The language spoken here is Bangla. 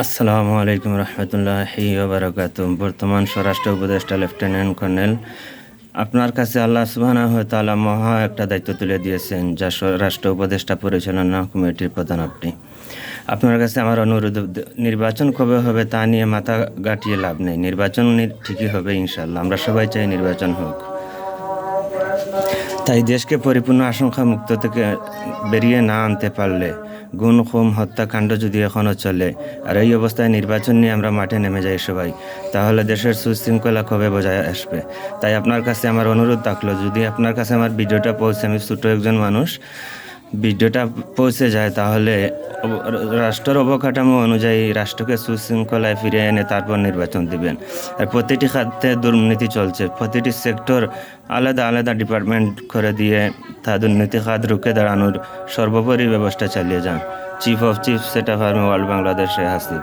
আসসালামু আলাইকুম রহমতুল্লাহি ওয়া বারাকাতুহু। বর্তমান স্বরাষ্ট্র উপদেষ্টা লেফটেন্যান্ট কর্নেল, আপনার কাছে আল্লাহ সুবহানাহু ওয়া তাআলা মহা একটা দায়িত্ব তুলে দিয়েছেন, যা স্বরাষ্ট্র উপদেষ্টা পরিচালনা কমিটির প্রধান আপনি। আপনার কাছে আমার অনুরোধ, নির্বাচন কবে হবে তা নিয়ে মাথা গাঁটিয়ে লাভ নেই। নির্বাচন ঠিকই হবে ইনশাল্লাহ, আমরা সবাই চাই নির্বাচন হোক। তাই দেশকে পরিপূর্ণ আশঙ্কা মুক্ত থেকে বেরিয়ে না আনতে পারলে, গুম খুন হত্যাকাণ্ড যদি এখনও চলে, আর এই অবস্থায় নির্বাচন নিয়ে আমরা মাঠে নেমে যাই সবাই, তাহলে দেশের সুশৃঙ্খলা কবে বজায় আসবে? তাই আপনার কাছে আমার অনুরোধ থাকলো, যদি আপনার কাছে আমার ভিডিওটা পৌঁছে, আমি ছোটো একজন মানুষ, ভিডিওটা পৌঁছে যায়, তাহলে রাষ্ট্রের অবকাঠামো অনুযায়ী রাষ্ট্রকে সুশৃঙ্খলায় ফিরে এনে তারপর নির্বাচন দিবেন। আর প্রতিটি খাতে দুর্নীতি চলছে, প্রতিটি সেক্টর আলাদা আলাদা ডিপার্টমেন্ট করে দিয়ে তা দুর্নীতি খাত রুখে দাঁড়ানোর সর্বোপরি ব্যবস্থা চালিয়ে যান। Chief of chief set up army world বাংলাদেশে হাসিব।